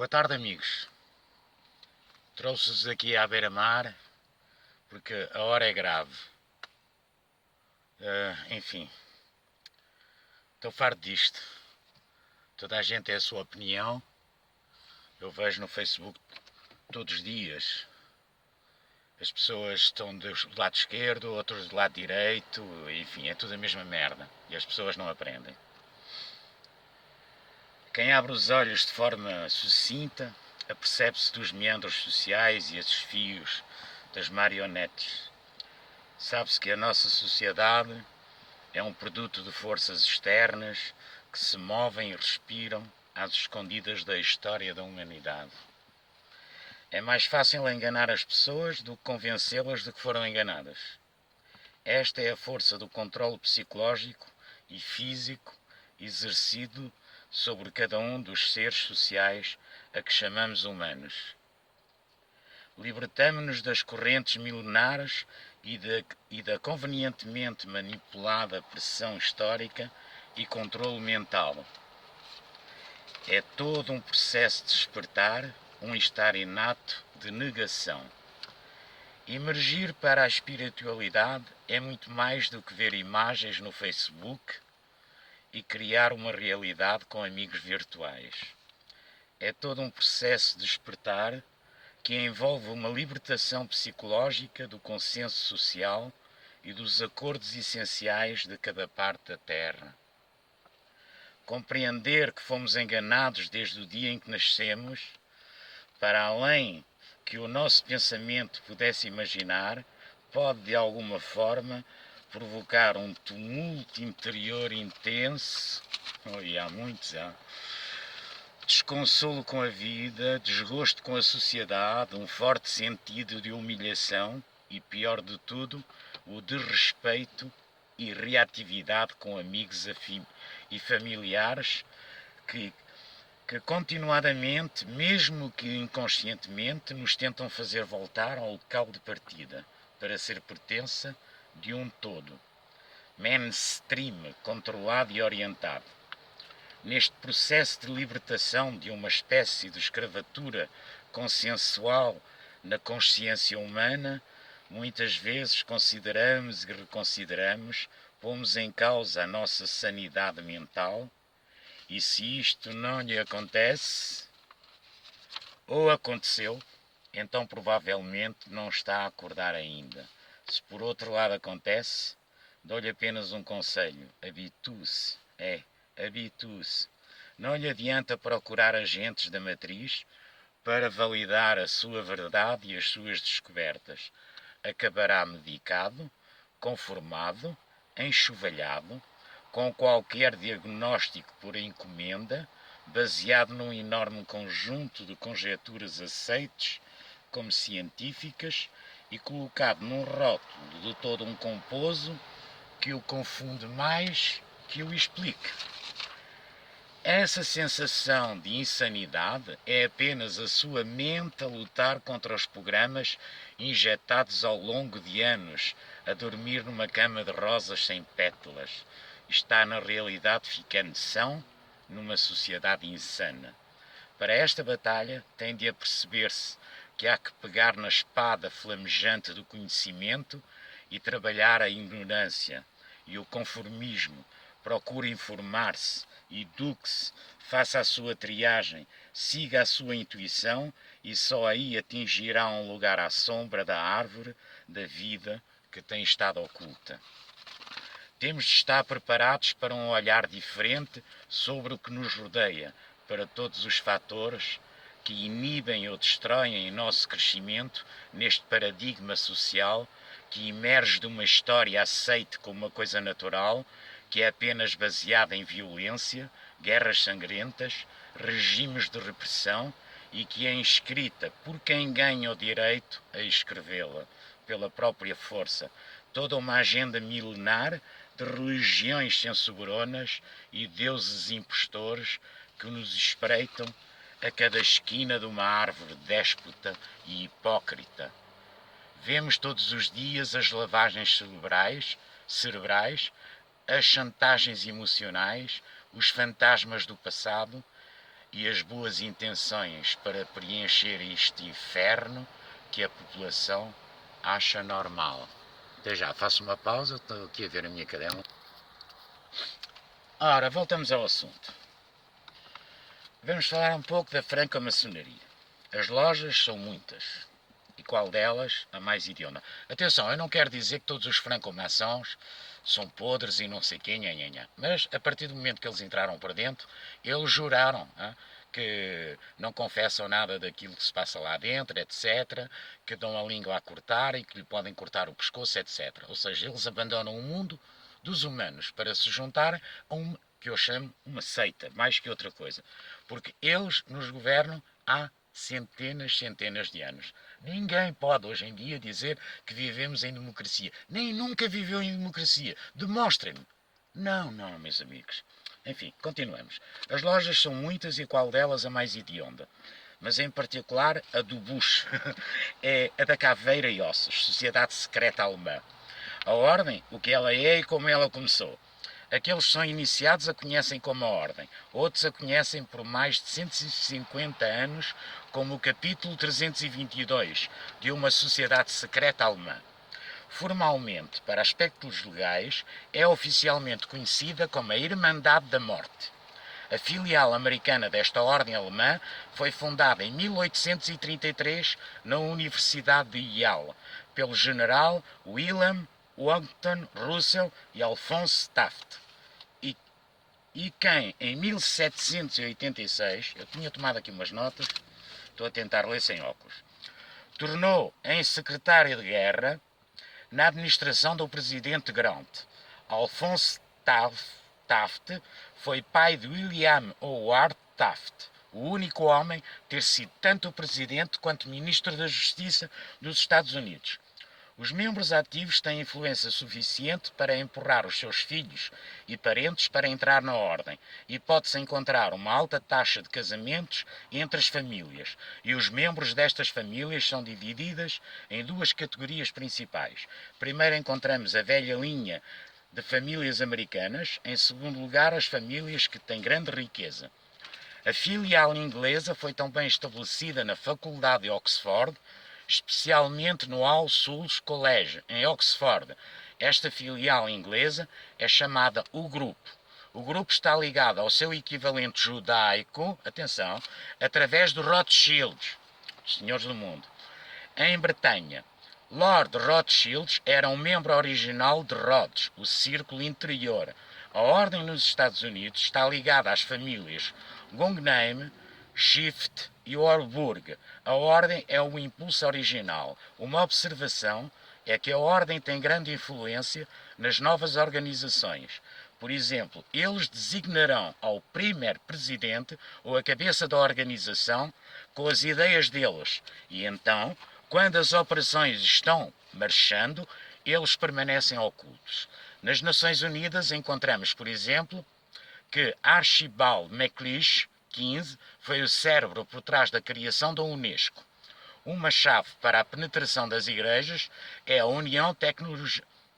Boa tarde, amigos. Trouxe-os aqui à beira-mar porque a hora é grave. Enfim, estou farto disto. Toda a gente tem a sua opinião. Eu vejo no Facebook todos os dias. As pessoas estão do lado esquerdo, outros do lado direito. Enfim, é tudo a mesma merda. E as pessoas não aprendem. Quem abre os olhos de forma sucinta apercebe-se dos meandros sociais e esses fios das marionetes. Sabe-se que a nossa sociedade é um produto de forças externas que se movem e respiram às escondidas da história da humanidade. É mais fácil enganar as pessoas do que convencê-las de que foram enganadas. Esta é a força do controle psicológico e físico exercido sobre cada um dos seres sociais a que chamamos humanos. Libertamo-nos das correntes milenares e da convenientemente manipulada pressão histórica e controle mental. É todo um processo de despertar, um estar inato de negação. Emergir para a espiritualidade é muito mais do que ver imagens no Facebook e criar uma realidade com amigos virtuais. É todo um processo de despertar que envolve uma libertação psicológica do consenso social e dos acordos essenciais de cada parte da Terra. Compreender que fomos enganados desde o dia em que nascemos, para além que o nosso pensamento pudesse imaginar, pode de alguma forma provocar um tumulto interior intenso, e há muitos, desconsolo com a vida, desgosto com a sociedade, um forte sentido de humilhação e, pior de tudo, o desrespeito e reatividade com amigos e familiares que continuadamente, mesmo que inconscientemente, nos tentam fazer voltar ao local de partida para ser pertença de um todo, mainstream, controlado e orientado. Neste processo de libertação de uma espécie de escravatura consensual na consciência humana, muitas vezes consideramos e reconsideramos, pomos em causa a nossa sanidade mental, e se isto não lhe acontece, ou aconteceu, então provavelmente não está a acordar ainda. Se por outro lado acontece, dou-lhe apenas um conselho: habitue-se, habitue-se. Não lhe adianta procurar agentes da matriz para validar a sua verdade e as suas descobertas. Acabará medicado, conformado, enxovalhado, com qualquer diagnóstico por encomenda, baseado num enorme conjunto de conjecturas aceites como científicas e colocado num rótulo de todo um composo que o confunde mais que o explique. Essa sensação de insanidade é apenas a sua mente a lutar contra os programas injetados ao longo de anos a dormir numa cama de rosas sem pétalas. Está na realidade ficando são numa sociedade insana. Para esta batalha tem de aperceber-se que há que pegar na espada flamejante do conhecimento e trabalhar a ignorância e o conformismo. Procure informar-se, eduque-se, faça a sua triagem, siga a sua intuição e só aí atingirá um lugar à sombra da árvore da vida que tem estado oculta. Temos de estar preparados para um olhar diferente sobre o que nos rodeia, para todos os fatores que inibem ou destroem o nosso crescimento neste paradigma social que emerge de uma história aceite como uma coisa natural, que é apenas baseada em violência, guerras sangrentas, regimes de repressão e que é inscrita por quem ganha o direito a escrevê-la, pela própria força. Toda uma agenda milenar de religiões sensubronas e deuses impostores que nos espreitam a cada esquina de uma árvore déspota e hipócrita. Vemos todos os dias as lavagens cerebrais, as chantagens emocionais, os fantasmas do passado e as boas intenções para preencher este inferno que a população acha normal. Até já, faço uma pausa, estou aqui a ver a minha cadela. Ora, voltamos ao assunto. Vamos falar um pouco da franco-maçonaria. As lojas são muitas. E qual delas a mais hedionda? Atenção, eu não quero dizer que todos os franco-maçons são podres e não sei quem, nha. Mas a partir do momento que eles entraram por dentro, eles juraram que não confessam nada daquilo que se passa lá dentro, etc. Que dão a língua a cortar e que lhe podem cortar o pescoço, etc. Ou seja, eles abandonam o mundo dos humanos para se juntarem a uma que eu chamo uma seita, mais que outra coisa. Porque eles nos governam há centenas de anos. Ninguém pode hoje em dia dizer que vivemos em democracia. Nem nunca viveu em democracia. Demonstrem-me. Não, meus amigos. Enfim, continuamos. As lojas são muitas e qual delas a mais hedionda? Mas em particular a do Bush. É a da Caveira e Ossos, Sociedade Secreta Alemã. A ordem, o que ela é e como ela começou. Aqueles que são iniciados a conhecem como a ordem, outros a conhecem por mais de 150 anos como o capítulo 322 de uma sociedade secreta alemã. Formalmente, para aspectos legais, é oficialmente conhecida como a Irmandade da Morte. A filial americana desta ordem alemã foi fundada em 1833 na Universidade de Yale, pelo general Wilhelm Washington Russell e Alphonse Taft. E quem, em 1786, eu tinha tomado aqui umas notas, estou a tentar ler sem óculos, tornou em secretário de guerra na administração do presidente Grant. Alphonse Taft foi pai de William Howard Taft, o único homem a ter sido tanto o presidente quanto ministro da Justiça dos Estados Unidos. Os membros ativos têm influência suficiente para empurrar os seus filhos e parentes para entrar na ordem, e pode-se encontrar uma alta taxa de casamentos entre as famílias, e os membros destas famílias são divididas em duas categorias principais. Primeiro encontramos a velha linha de famílias americanas, em segundo lugar as famílias que têm grande riqueza. A filial inglesa foi também estabelecida na Faculdade de Oxford, especialmente no All Souls College, em Oxford. Esta filial inglesa é chamada o Grupo. O grupo está ligado ao seu equivalente judaico, atenção, através dos Rothschilds, os senhores do mundo. Em Bretanha, Lord Rothschild era um membro original de Rhodes, o Círculo Interior. A ordem nos Estados Unidos está ligada às famílias Guggenheim, Schiff e Warburg. A ordem é o impulso original. Uma observação é que a ordem tem grande influência nas novas organizações. Por exemplo, eles designarão ao primeiro presidente ou a cabeça da organização com as ideias deles. E então, quando as operações estão marchando, eles permanecem ocultos. Nas Nações Unidas encontramos, por exemplo, que Archibald MacLeish, 15, foi o cérebro por trás da criação da Unesco. Uma chave para a penetração das igrejas é a União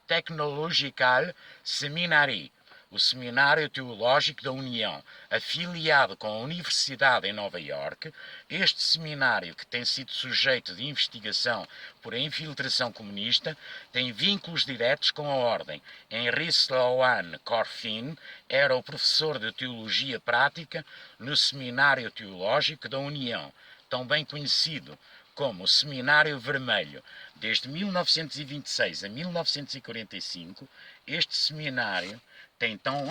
Tecnological Seminari, o Seminário Teológico da União, afiliado com a Universidade em Nova Iorque. Este seminário, que tem sido sujeito de investigação por infiltração comunista, tem vínculos diretos com a ordem. Henry Sloan Corfin era o professor de Teologia Prática no Seminário Teológico da União, também conhecido como o Seminário Vermelho. Desde 1926 a 1945, este seminário tem tão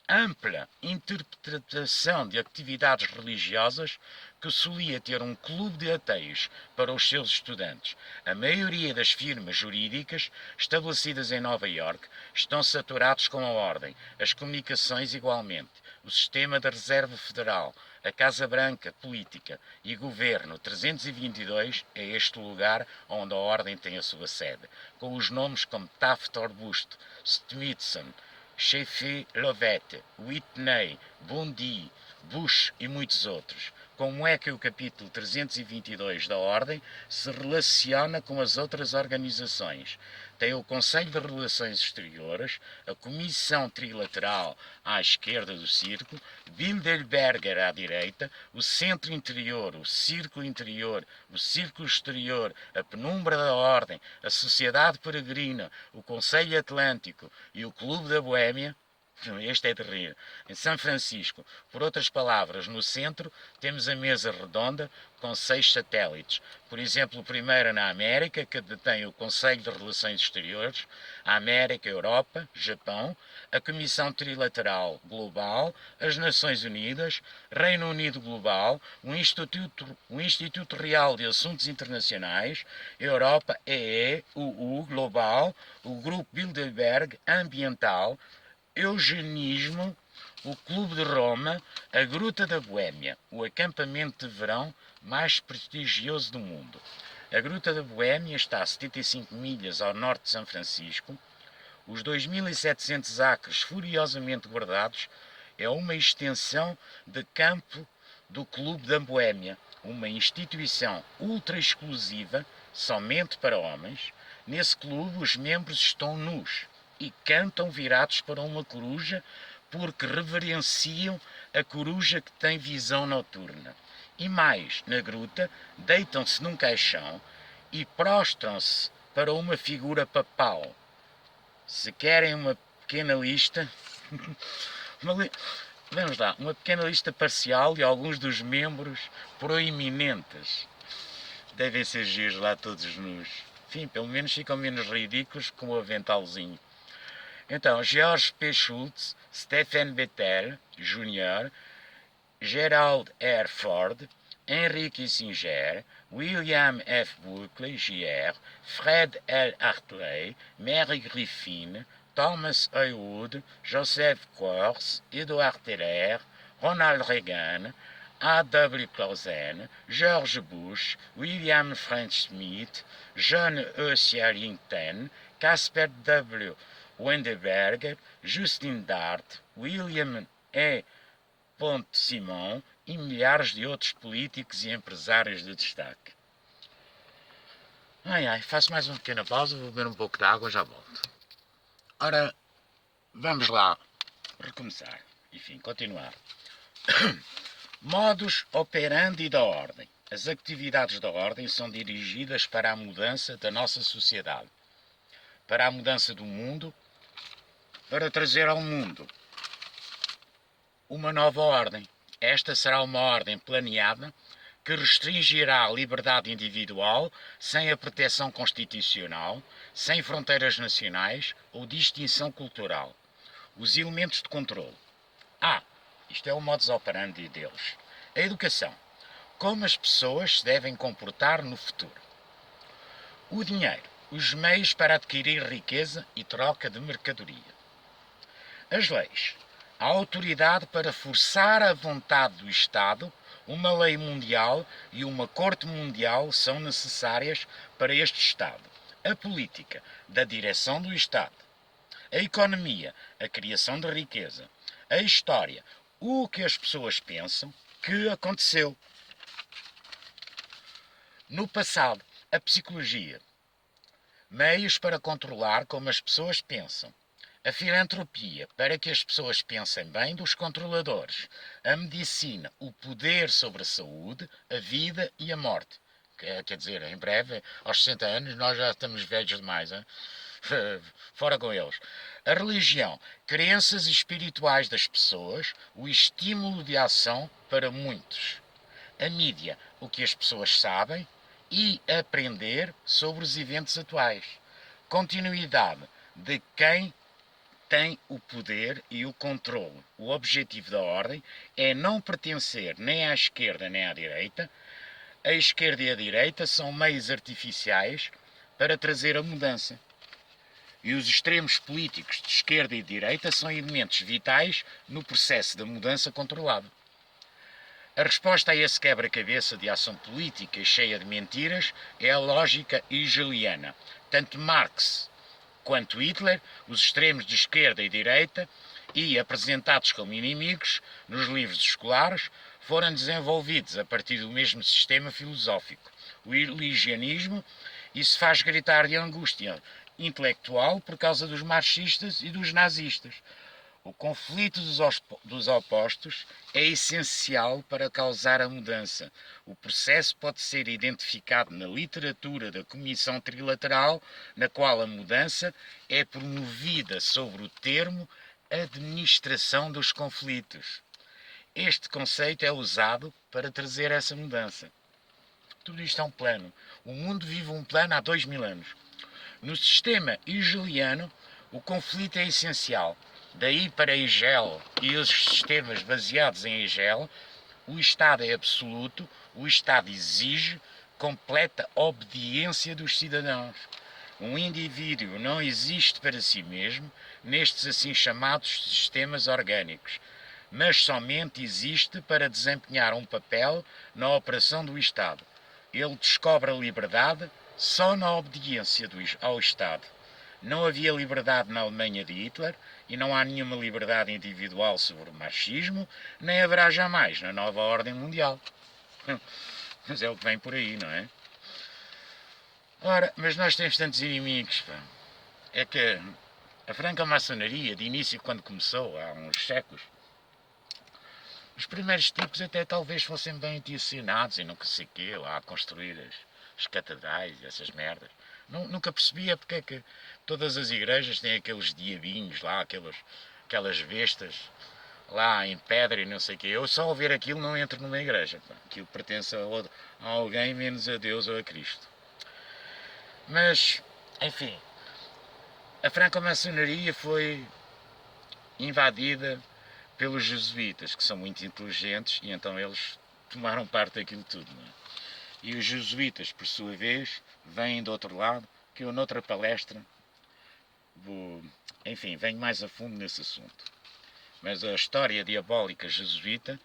ampla interpretação de atividades religiosas que solia ter um clube de ateus para os seus estudantes. A maioria das firmas jurídicas estabelecidas em Nova Iorque estão saturados com a ordem, as comunicações igualmente, o sistema da Reserva Federal, a Casa Branca, Política e Governo 322 é este lugar onde a ordem tem a sua sede, com os nomes como Taft Arbusto, Smithson, Sheffield Lovett, Whitney, Bundy, Bush e muitos outros. como é que o capítulo 322 da Ordem se relaciona com as outras organizações. Tem o Conselho de Relações Exteriores, a Comissão Trilateral à esquerda do círculo, Bilderberger à direita, o Centro Interior, o Círculo Interior, o Círculo Exterior, a Penumbra da Ordem, a Sociedade Peregrina, o Conselho Atlântico e o Clube da Boémia. Este é de rir. Em São Francisco, por outras palavras, no centro, temos a mesa redonda com 6 satélites. Por exemplo, o primeiro na América, que detém o Conselho de Relações Exteriores, a América, Europa, Japão, a Comissão Trilateral Global, as Nações Unidas, Reino Unido Global, o Instituto Real de Assuntos Internacionais, Europa, EE, UU Global, o Grupo Bilderberg Ambiental, Eugenismo, o Clube de Roma, a Gruta da Boémia, o acampamento de verão mais prestigioso do mundo. A Gruta da Boémia está a 75 milhas ao norte de São Francisco. Os 2.700 acres furiosamente guardados é uma extensão de campo do Clube da Boémia, uma instituição ultra exclusiva, somente para homens. Nesse clube os membros estão nus e cantam virados para uma coruja, porque reverenciam a coruja que tem visão noturna. E mais, na gruta, deitam-se num caixão e prostram-se para uma figura papal. Se querem uma pequena lista, vamos lá, uma pequena lista parcial de alguns dos membros proeminentes. Devem ser giros lá todos nus. Enfim, pelo menos ficam menos ridículos com o aventalzinho. Então, George P. Schultz, Stephen Bettel Jr., Gerald R. Ford, Henry Kissinger, William F. Buckley, Jr., Fred L. Hartley, Mary Griffin, Thomas A. Wood, Joseph Goebbels, Edouard Teller, Ronald Reagan, A. W. Clausen, George Bush, William French Smith, John E. Sherrington, Casper W. Wendelberger, Justin Dart, William E. Simon e milhares de outros políticos e empresários de destaque. Faço mais uma pequena pausa, vou beber um pouco de água e já volto. Ora, vamos lá recomeçar. Enfim, continuar. Modus operandi da Ordem. As atividades da Ordem são dirigidas para a mudança da nossa sociedade, para a mudança do mundo, para trazer ao mundo uma nova ordem. Esta será uma ordem planeada que restringirá a liberdade individual sem a proteção constitucional, sem fronteiras nacionais ou distinção cultural. Os elementos de controle. Isto é o modus operandi deles. A educação. Como as pessoas se devem comportar no futuro. O dinheiro. Os meios para adquirir riqueza e troca de mercadoria. As leis. A autoridade para forçar a vontade do Estado, uma lei mundial e uma corte mundial são necessárias para este Estado. A política, da direção do Estado. A economia, a criação de riqueza. A história, o que as pessoas pensam que aconteceu. No passado, a psicologia. Meios para controlar como as pessoas pensam. A filantropia, para que as pessoas pensem bem dos controladores. A medicina, o poder sobre a saúde, a vida e a morte. Quer dizer, em breve, aos 60 anos, nós já estamos velhos demais, hein? Fora com eles. A religião, crenças espirituais das pessoas, o estímulo de ação para muitos. A mídia, o que as pessoas sabem e aprender sobre os eventos atuais. Continuidade de quem tem o poder e o controle. O objetivo da ordem é não pertencer nem à esquerda nem à direita. A esquerda e a direita são meios artificiais para trazer a mudança. E os extremos políticos de esquerda e de direita são elementos vitais no processo da mudança controlada. A resposta a esse quebra-cabeça de ação política cheia de mentiras é a lógica hegeliana. Tanto Marx quanto Hitler, os extremos de esquerda e direita, e apresentados como inimigos nos livros escolares, foram desenvolvidos a partir do mesmo sistema filosófico, o religianismo, e se faz gritar de angústia intelectual por causa dos marxistas e dos nazistas. O conflito dos opostos é essencial para causar a mudança. O processo pode ser identificado na literatura da Comissão Trilateral, na qual a mudança é promovida sobre o termo administração dos conflitos. Este conceito é usado para trazer essa mudança. Tudo isto é um plano. O mundo vive um plano há 2000 anos. No sistema hegeliano, o conflito é essencial. Daí para Hegel e os sistemas baseados em Hegel, o Estado é absoluto, o Estado exige completa obediência dos cidadãos. Um indivíduo não existe para si mesmo nestes assim chamados sistemas orgânicos, mas somente existe para desempenhar um papel na operação do Estado. Ele descobre a liberdade só na obediência ao Estado. Não havia liberdade na Alemanha de Hitler e não há nenhuma liberdade individual sobre o marxismo, nem haverá jamais na nova ordem mundial. Mas é o que vem por aí, não é? Ora, mas nós temos tantos inimigos, pá. É que a franca-maçonaria, de início, quando começou, há uns séculos, os primeiros tipos até talvez fossem bem intencionados e não sei o quê, lá a construir as catedrais e essas merdas. Nunca percebia porque é que todas as igrejas têm aqueles diabinhos lá, aquelas bestas lá em pedra e não sei o quê. Eu só ao ver aquilo não entro numa igreja. Pá. Aquilo pertence a alguém menos a Deus ou a Cristo. Mas, enfim, a franco-maçonaria foi invadida pelos jesuítas, que são muito inteligentes, e então eles tomaram parte daquilo tudo. Não é? E os jesuítas, por sua vez, vêm do outro lado, que eu noutra palestra venho mais a fundo nesse assunto. Mas a história diabólica jesuíta,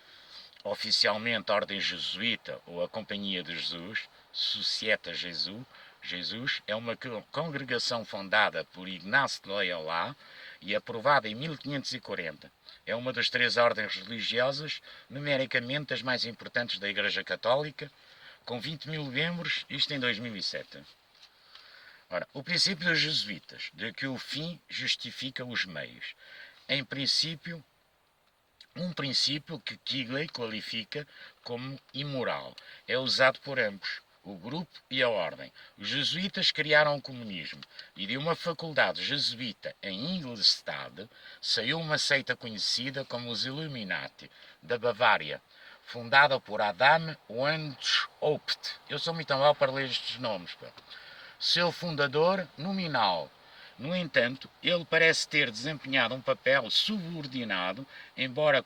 oficialmente a Ordem Jesuíta ou a Companhia de Jesus, Societa Jesus, é uma congregação fundada por Ignacio de Loyola e aprovada em 1540. É uma das 3 ordens religiosas, numericamente das mais importantes da Igreja Católica, com 20 mil membros, isto em 2007. Ora, o princípio dos jesuítas, de que o fim justifica os meios. Em princípio, um princípio que Kigley qualifica como imoral. É usado por ambos, o grupo e a ordem. Os jesuítas criaram o comunismo e de uma faculdade jesuíta em Ingolstadt saiu uma seita conhecida como os Illuminati, da Bavária, fundada por Adam Weishaupt. Eu sou muito mal para ler estes nomes. Pá. Seu fundador nominal. No entanto, ele parece ter desempenhado um papel subordinado, embora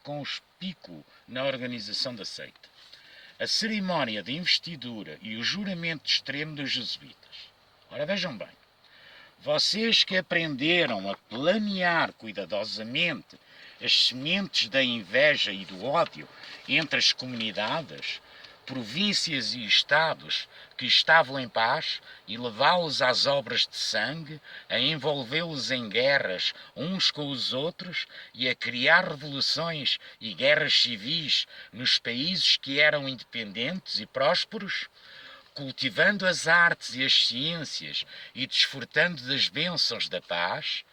conspícuo na organização da seita. A cerimónia de investidura e o juramento extremo dos jesuítas. Ora, vejam bem. Vocês que aprenderam a planear cuidadosamente as sementes da inveja e do ódio entre as comunidades, províncias e estados que estavam em paz e levá-los às obras de sangue, a envolvê-los em guerras uns com os outros e a criar revoluções e guerras civis nos países que eram independentes e prósperos, cultivando as artes e as ciências e desfrutando das bênçãos da paz,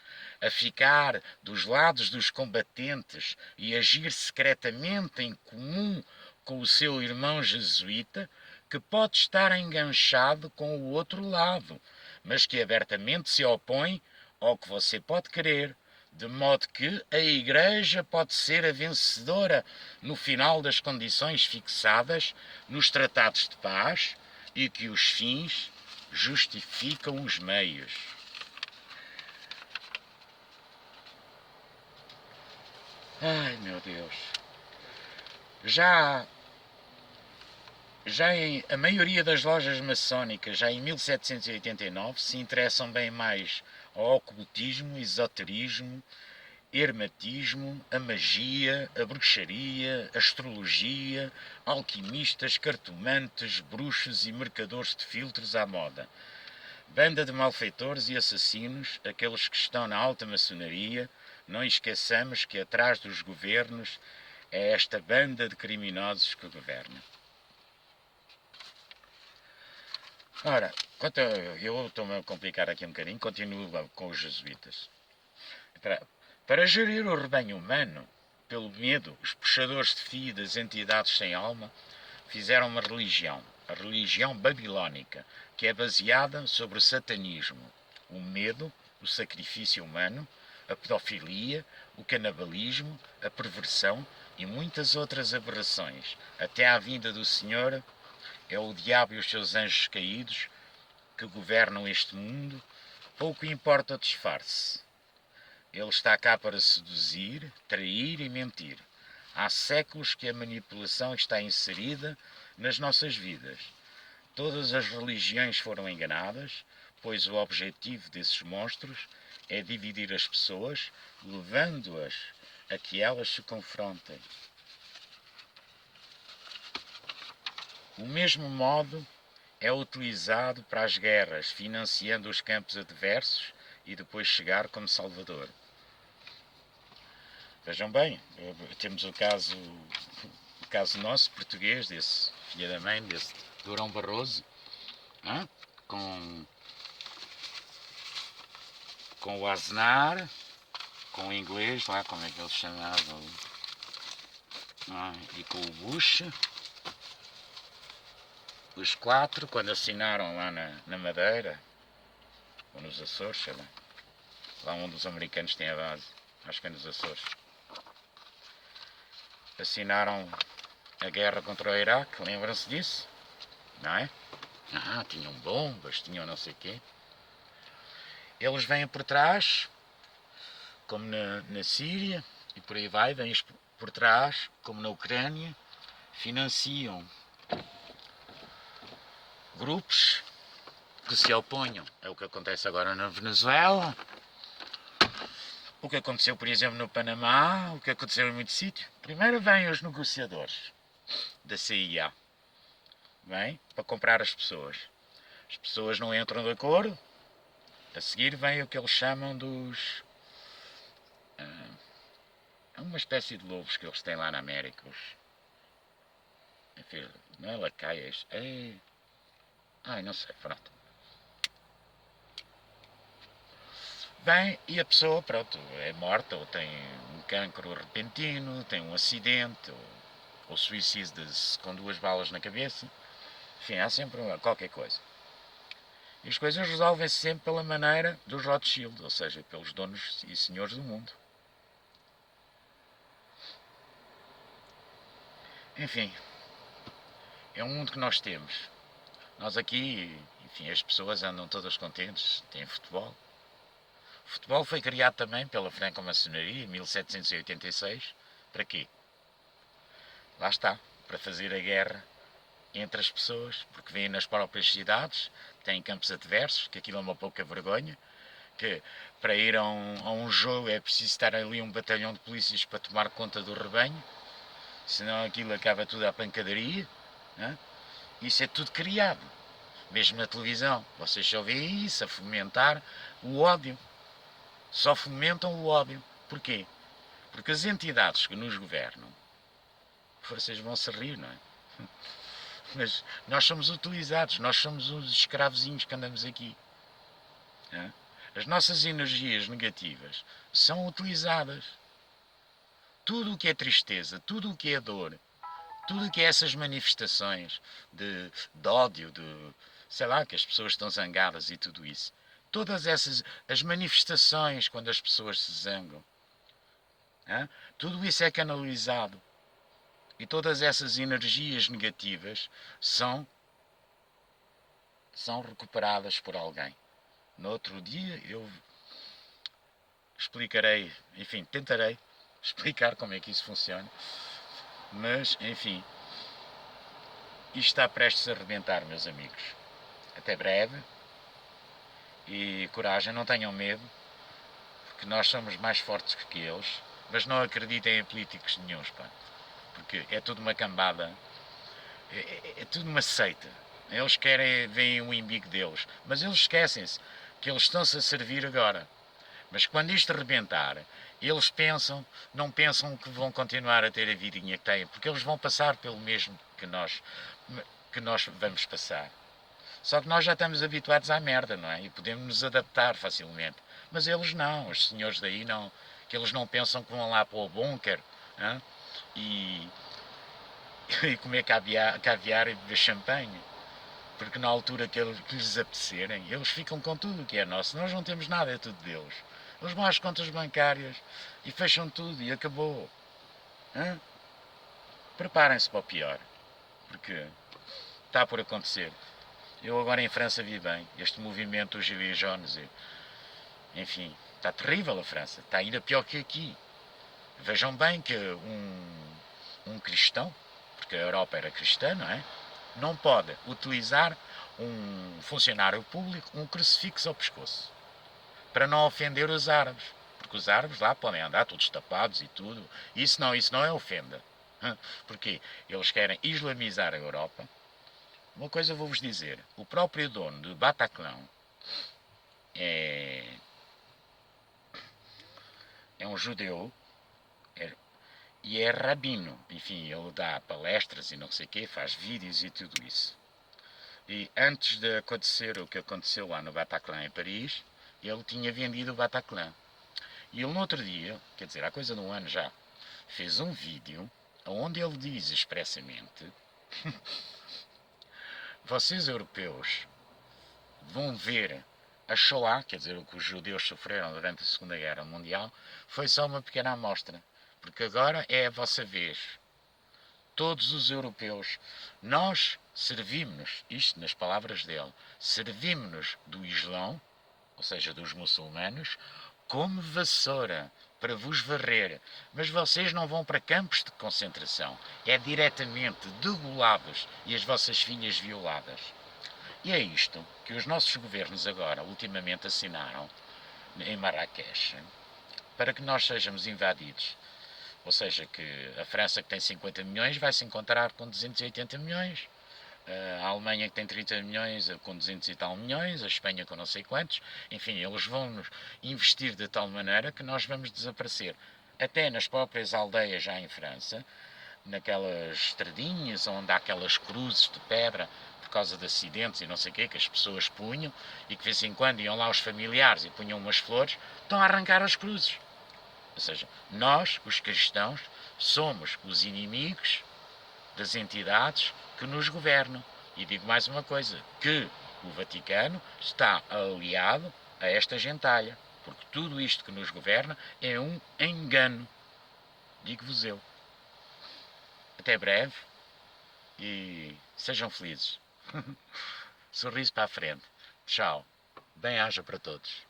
a ficar dos lados dos combatentes e agir secretamente em comum com o seu irmão jesuíta, que pode estar enganchado com o outro lado, mas que abertamente se opõe ao que você pode querer, de modo que a Igreja pode ser a vencedora no final das condições fixadas nos tratados de paz e que os fins justificam os meios. Ai, meu Deus. Já a maioria das lojas maçónicas, já em 1789, se interessam bem mais ao ocultismo, esoterismo, hermetismo, a magia, a bruxaria, a astrologia, alquimistas, cartomantes, bruxos e mercadores de filtros à moda. Banda de malfeitores e assassinos, aqueles que estão na alta maçonaria, não esqueçamos que atrás dos governos é esta banda de criminosos que governa. Ora, eu estou-me a complicar aqui um bocadinho, continuo com os jesuítas. Para gerir o rebanho humano, pelo medo, os puxadores de fio das entidades sem alma fizeram uma religião, a religião babilónica, que é baseada sobre o satanismo, o medo, o sacrifício humano, a pedofilia, o canibalismo, a perversão e muitas outras aberrações, até à vinda do Senhor. É o diabo e os seus anjos caídos que governam este mundo. Pouco importa o disfarce. Ele está cá para seduzir, trair e mentir. Há séculos que a manipulação está inserida nas nossas vidas. Todas as religiões foram enganadas, pois o objetivo desses monstros é dividir as pessoas, levando-as a que elas se confrontem. O mesmo modo é utilizado para as guerras, financiando os campos adversos e depois chegar como salvador. Vejam bem, temos o caso nosso português, desse filho da mãe, desse Durão Barroso, com o Aznar, com o inglês, lá como é que eles chamavam, e com o Bush. Os quatro, quando assinaram lá na Madeira, ou nos Açores, sei lá onde os americanos têm a base, acho que é nos Açores, assinaram a guerra contra o Iraque, lembram-se disso? Não é? Tinham bombas, tinham não sei o quê. Eles vêm por trás, como na Síria, e por aí vai, vêm por trás, como na Ucrânia, financiam grupos que se oponham. É o que acontece agora na Venezuela, o que aconteceu, por exemplo, no Panamá, o que aconteceu em muitos sítios. Primeiro vêm os negociadores da CIA, vêm para comprar as pessoas. As pessoas não entram de acordo. A seguir vem o que eles chamam dos... É uma espécie de lobos que eles têm lá na América. Enfim, não é lacaias, é... não sei, pronto. Bem, e a pessoa, pronto, é morta, ou tem um cancro repentino, tem um acidente, ou suicida-se com 2 balas na cabeça. Enfim, há sempre qualquer coisa. E as coisas resolvem-se sempre pela maneira dos Rothschild, ou seja, pelos donos e senhores do mundo. Enfim, é um mundo que nós temos. Nós aqui, enfim, as pessoas andam todas contentes, têm futebol. O futebol foi criado também pela franco-maçonaria em 1786. Para quê? Lá está, para fazer a guerra entre as pessoas, porque vêm nas próprias cidades, têm campos adversos, que aquilo é uma pouca vergonha, que para ir a um jogo é preciso estar ali um batalhão de polícias para tomar conta do rebanho, senão aquilo acaba tudo à pancadaria. Isso é tudo criado, mesmo na televisão. Vocês só veem isso, a fomentar o ódio. Só fomentam o ódio. Porquê? Porque as entidades que nos governam, vocês vão se rir, não é? Mas nós somos utilizados, nós somos os escravozinhos que andamos aqui. As nossas energias negativas são utilizadas. Tudo o que é tristeza, tudo o que é dor, tudo o que é essas manifestações de ódio, sei lá, que as pessoas estão zangadas e tudo isso. Todas as manifestações quando as pessoas se zangam, tudo isso é canalizado. E todas essas energias negativas são recuperadas por alguém. No outro dia eu explicarei, enfim, tentarei explicar como é que isso funciona. Mas, enfim, isto está prestes a arrebentar, meus amigos. Até breve. E coragem, não tenham medo, porque nós somos mais fortes que eles. Mas não acreditem em políticos nenhuns, pá. Porque é tudo uma cambada. É tudo uma seita. Eles querem, veem o imbigo deles. Mas eles esquecem-se que eles estão-se a servir agora. Mas quando isto rebentar, eles não pensam que vão continuar a ter a vidinha que têm, porque eles vão passar pelo mesmo que nós vamos passar. Só que nós já estamos habituados à merda, não é? E podemos nos adaptar facilmente. Mas eles não, os senhores daí não. Que eles não pensam que vão lá para o bunker, hein? E, e comer caviar e beber champanhe. Porque na altura que lhes apetecerem, eles ficam com tudo o que é nosso. Nós não temos nada, é tudo deles. Eles vão às contas bancárias e fecham tudo e acabou. Hein? Preparem-se para o pior. Porque está por acontecer. Eu agora em França vi bem este movimento dos Gilets jaunes. Enfim, está terrível a França. Está ainda pior que aqui. Vejam bem que um cristão, porque a Europa era cristã, não é? Não pode utilizar um funcionário público um crucifixo ao pescoço para não ofender os árabes. Porque os árabes lá podem andar todos tapados e tudo. Isso não é ofenda. Porque eles querem islamizar a Europa. Uma coisa vou-vos dizer. O próprio dono de Bataclan é um judeu e é rabino. Enfim, ele dá palestras e não sei o quê, faz vídeos e tudo isso. E antes de acontecer o que aconteceu lá no Bataclan em Paris, ele tinha vendido o Bataclan. E ele no outro dia, quer dizer, há coisa de um ano já, fez um vídeo onde ele diz expressamente: vocês europeus vão ver a Shoah, quer dizer, o que os judeus sofreram durante a Segunda Guerra Mundial, foi só uma pequena amostra. Porque agora é a vossa vez. Todos os europeus, nós servimos-nos, isto nas palavras dele, servimos-nos do Islão, ou seja, dos muçulmanos, como vassoura para vos varrer. Mas vocês não vão para campos de concentração. É diretamente degolados e as vossas filhas violadas. E é isto que os nossos governos agora, ultimamente, assinaram em Marrakech, para que nós sejamos invadidos. Ou seja, que a França, que tem 50 milhões, vai se encontrar com 280 milhões. A Alemanha, que tem 30 milhões, com 200 e tal milhões. A Espanha, com não sei quantos. Enfim, eles vão nos investir de tal maneira que nós vamos desaparecer. Até nas próprias aldeias já em França, naquelas estradinhas onde há aquelas cruzes de pedra por causa de acidentes e não sei o quê, que as pessoas punham e que de vez em quando iam lá os familiares e punham umas flores, estão a arrancar as cruzes. Ou seja, nós, os cristãos, somos os inimigos das entidades que nos governam. E digo mais uma coisa, que o Vaticano está aliado a esta gentalha, porque tudo isto que nos governa é um engano. Digo-vos eu. Até breve e sejam felizes. Sorriso para a frente. Tchau. Bem-aja para todos.